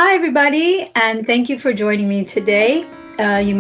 Hi, everybody, and thank you for joining me today. You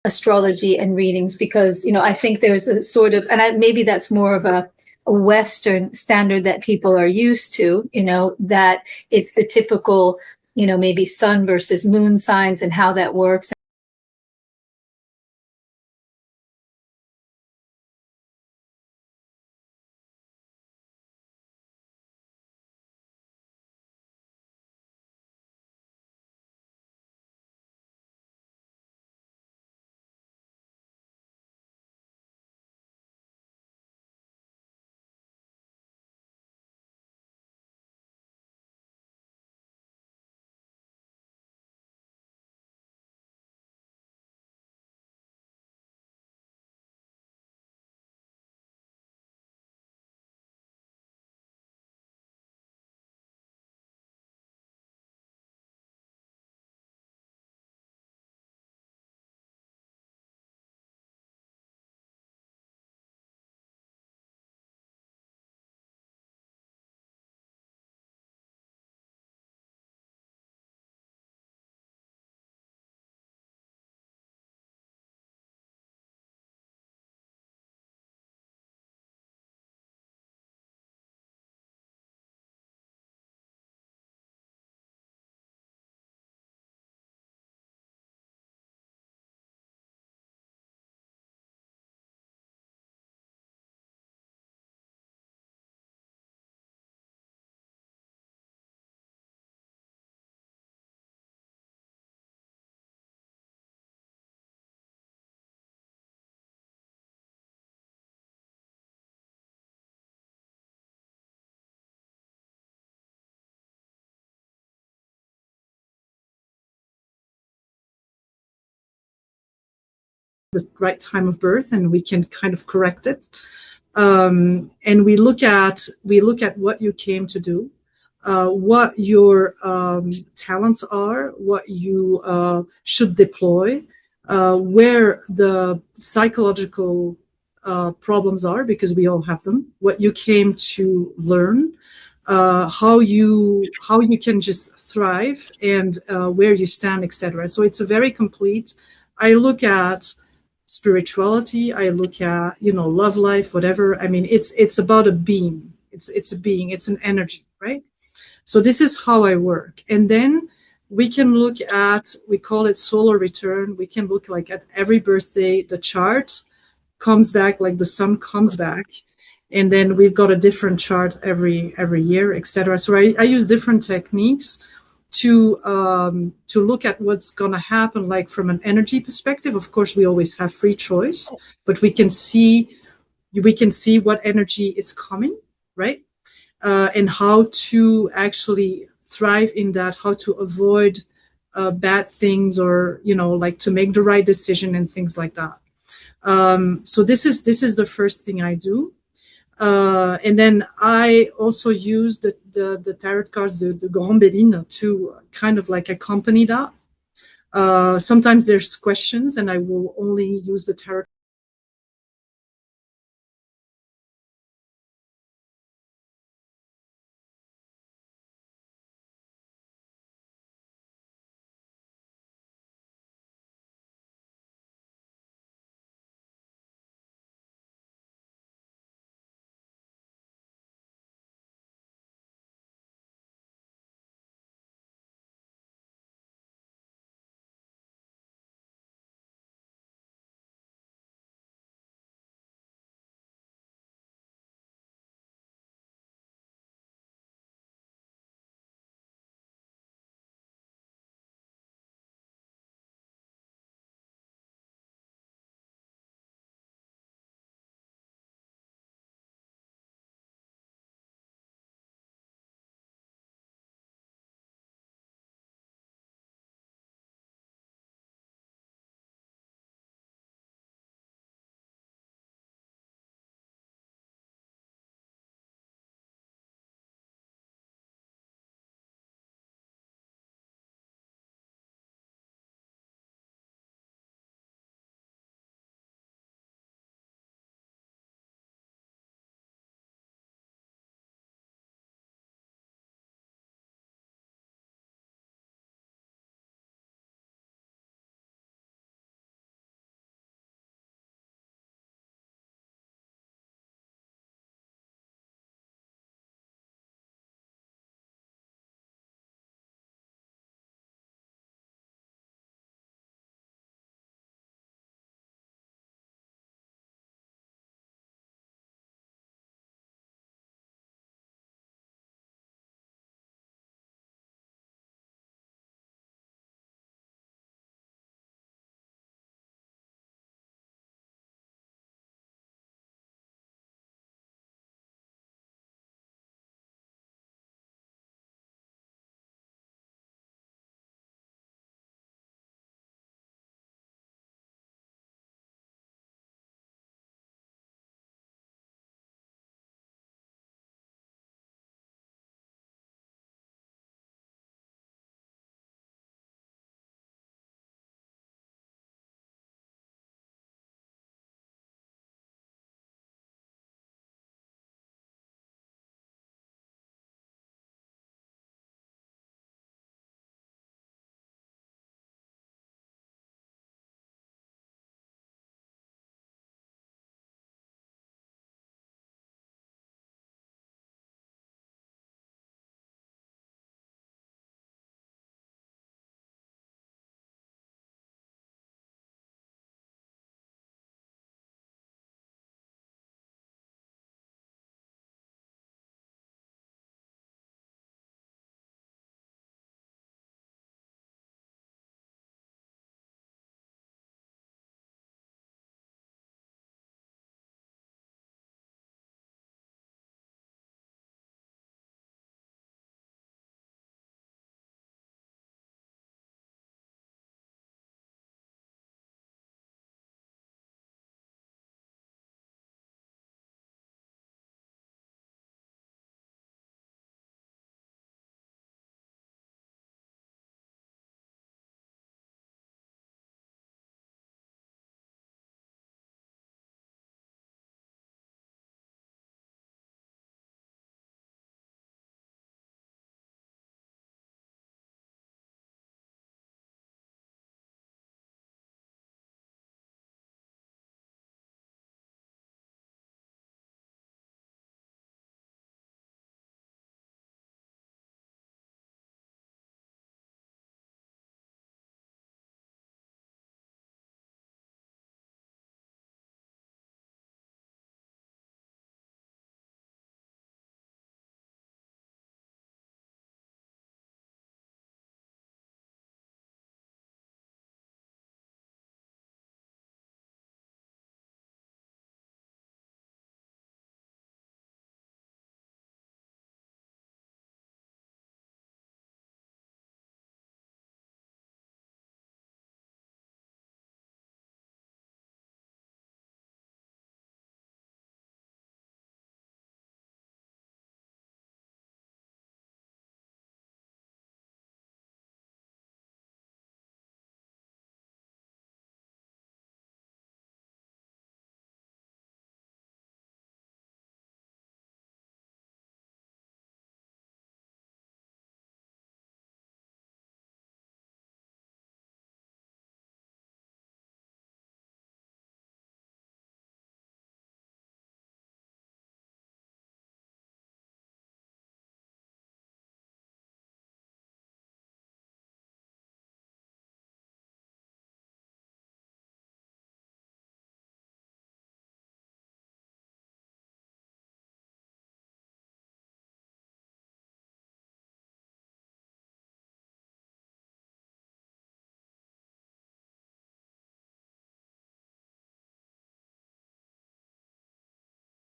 astrology and readings because I think there's a sort of, and maybe that's more of a Western standard that people are used to. That it's the typical, maybe sun versus moon signs and how that works. The right time of birth, and we can kind of correct it. And we look at what you came to do, what your talents are, what you should deploy, where the psychological problems are, because we all have them, what you came to learn, how you can just thrive, and where you stand, etc. So it's a very complete. I look at spirituality, I look at love life, whatever. I mean, it's about a being. It's a being, it's an energy, right? So this is how I work. And then we can look at, we call it solar return. We can look like at every birthday, the chart comes back, like the sun comes back, and then we've got a different chart every year, etc. So I use different techniques to look at what's going to happen, like from an energy perspective. Of course, we always have free choice, but we can see what energy is coming, right? And how to actually thrive in that, how to avoid bad things, or like to make the right decision and things like that. So this is the first thing I do. And then I also use the tarot cards, the Grand Béline, to kind of like accompany that. Sometimes there's questions, and I will only use the tarot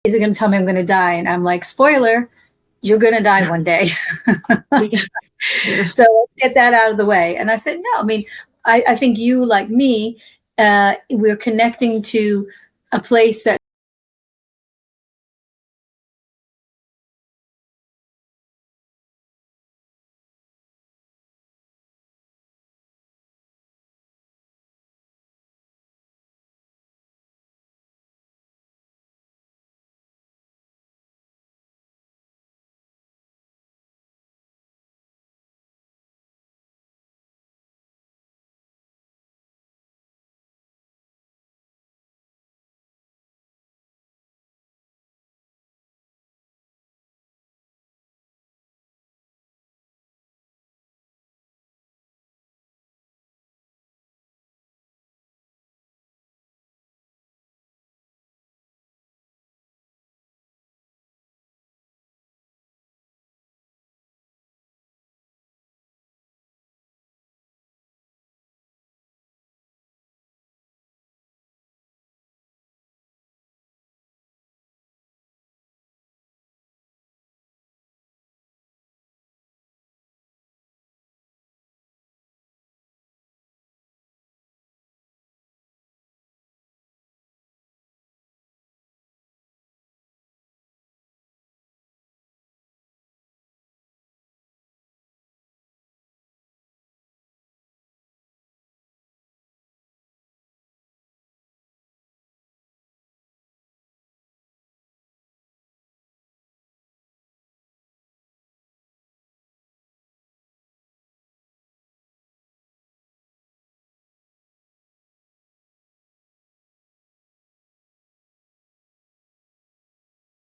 is it going to tell me I'm going to die? And I'm like, spoiler, you're going to die one day. Yeah. So let's get that out of the way. And I said, no, I mean, I think you, like me, we're connecting to a place that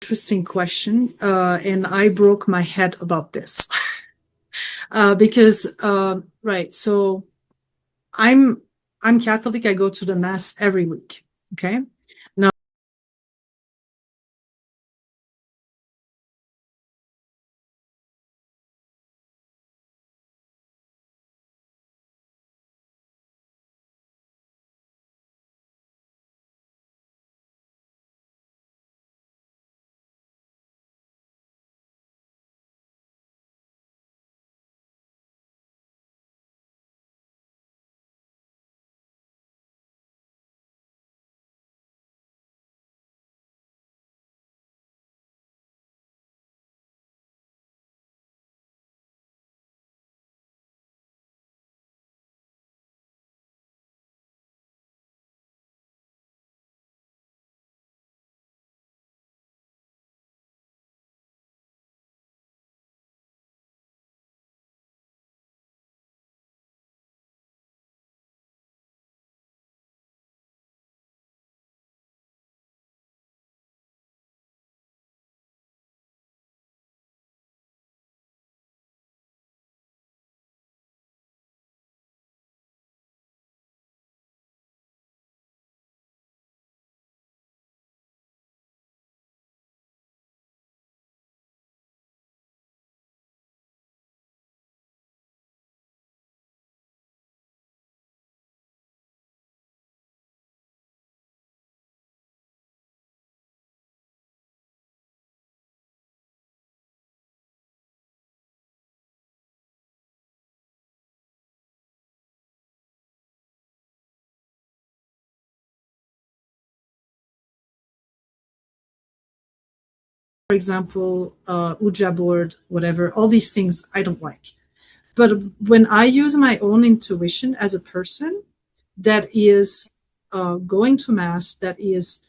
Interesting question. And I broke my head about this. Because right, so I'm I'm Catholic. I go to the mass every week. Okay. Now, for example, Ouija board, whatever, all these things I don't like. But when I use my own intuition as a person that is going to mass, that is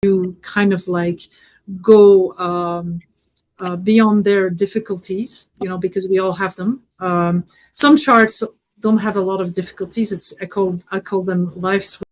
to kind of like go beyond their difficulties, because we all have them. Some charts don't have a lot of difficulties. I call them life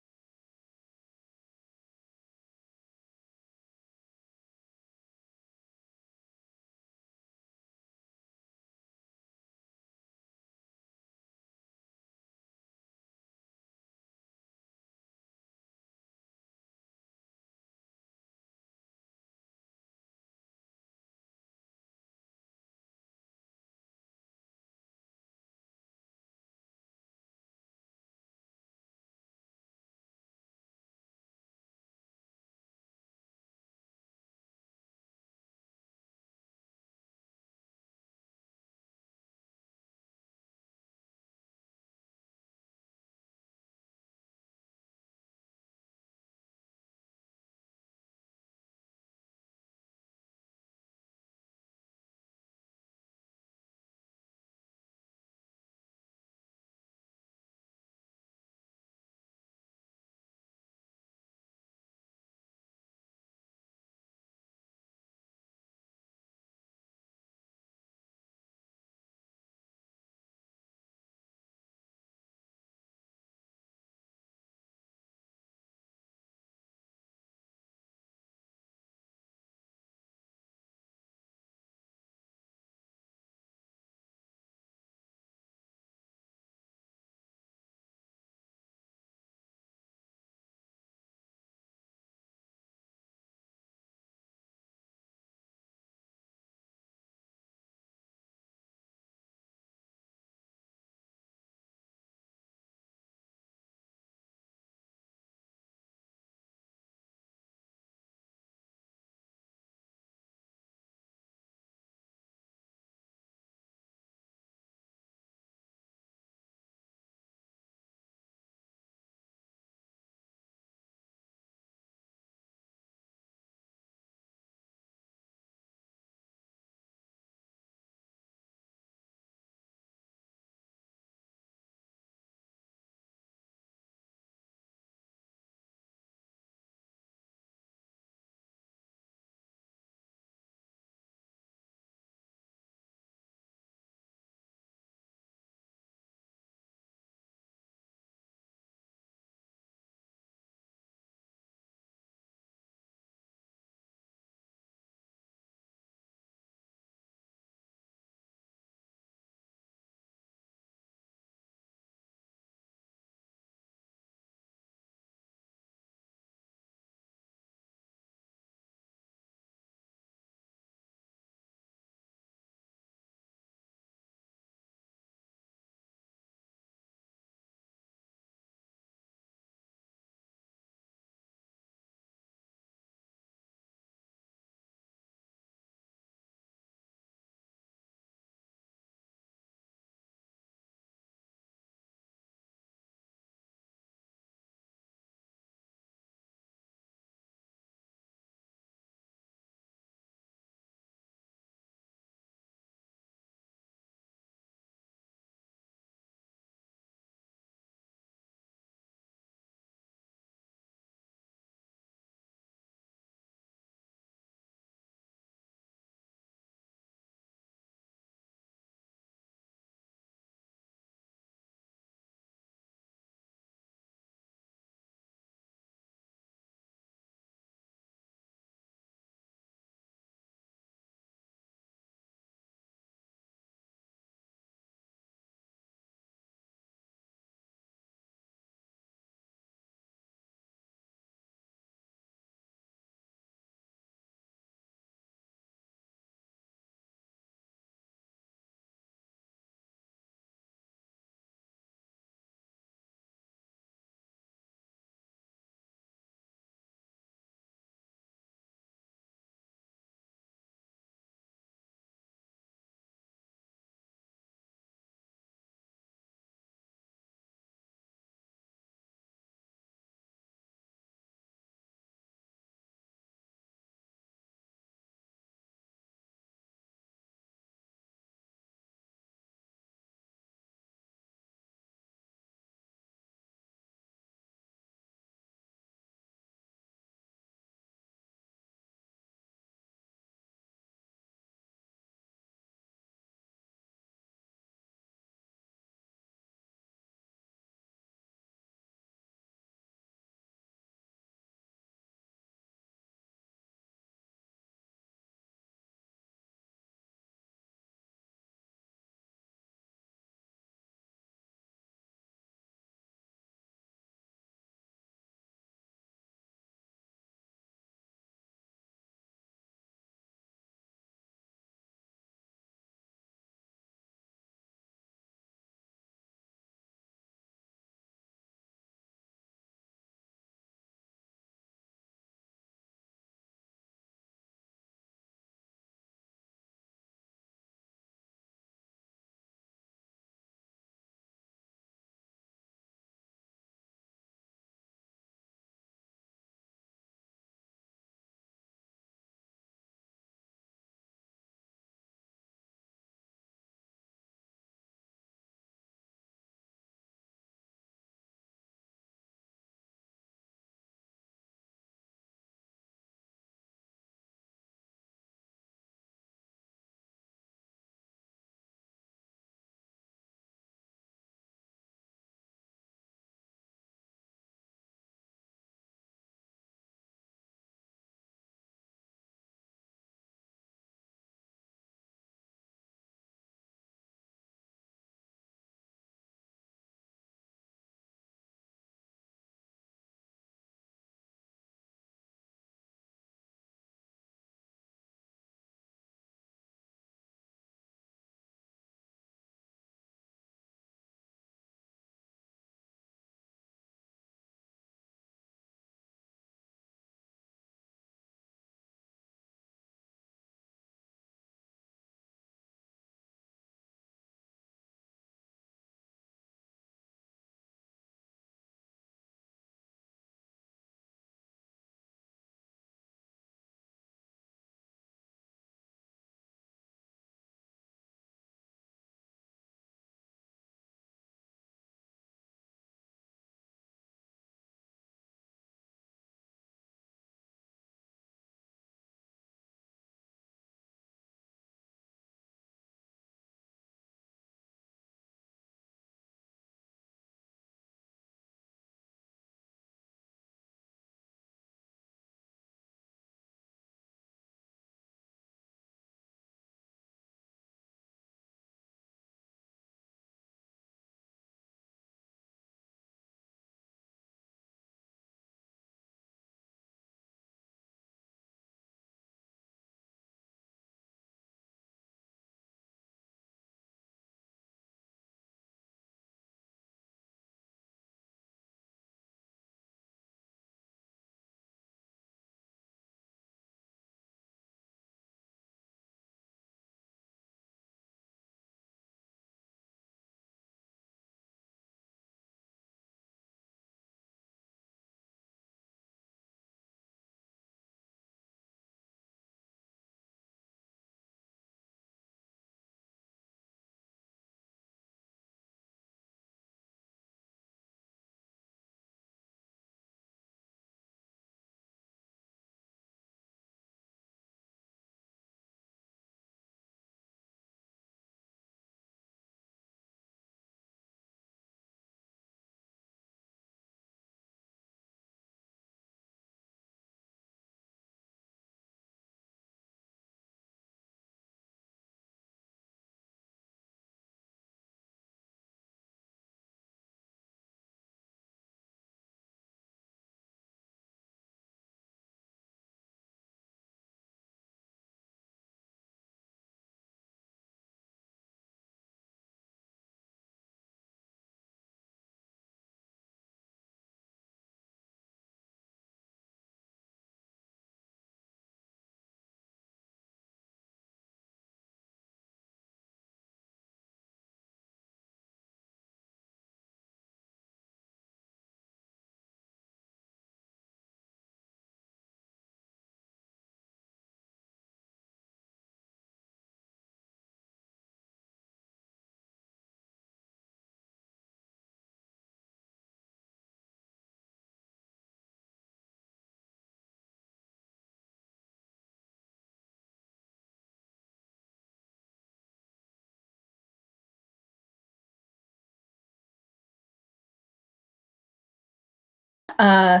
uh,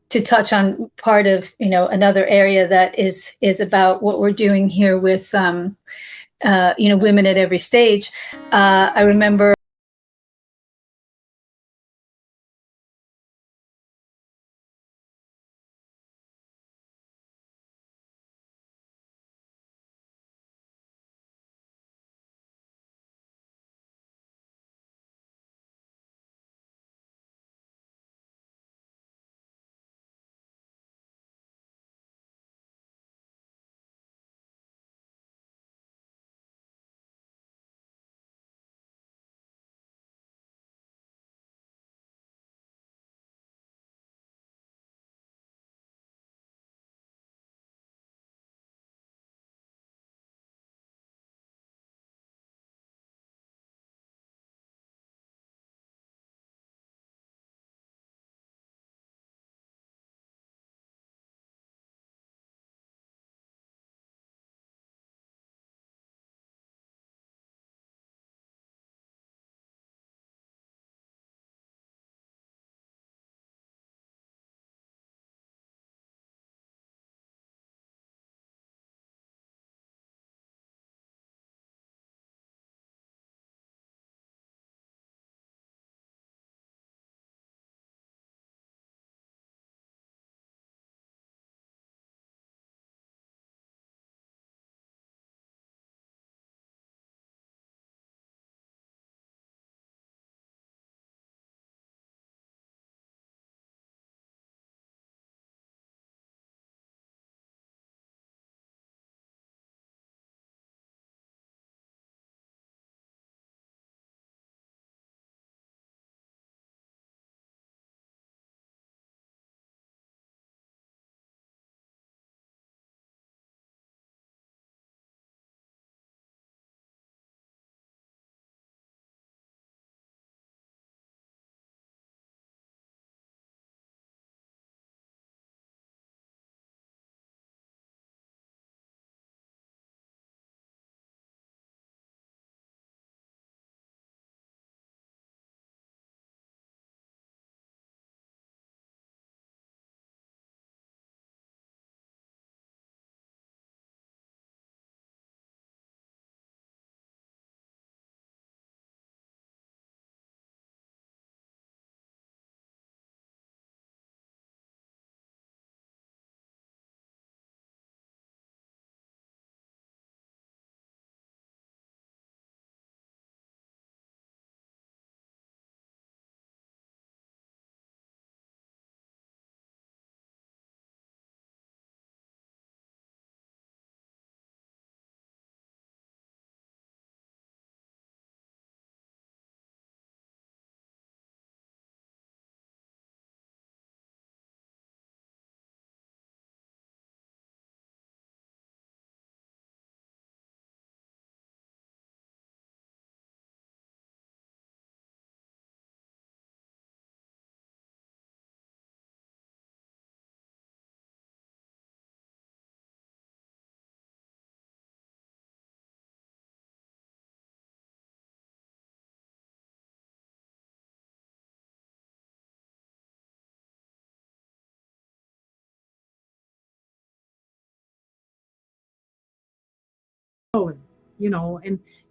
to touch on part of, another area that is about what we're doing here with, women at every stage. I remember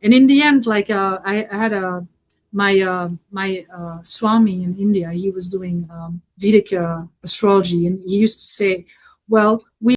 And in the end, like I had my swami in India. He was doing Vedic astrology, and he used to say, well, we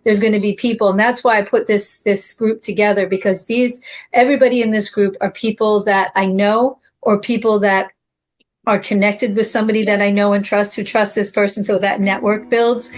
there's going to be people, and that's why I put this group together, because everybody in this group are people that I know, or people that are connected with somebody that I know and trust, who trust this person, so that network builds.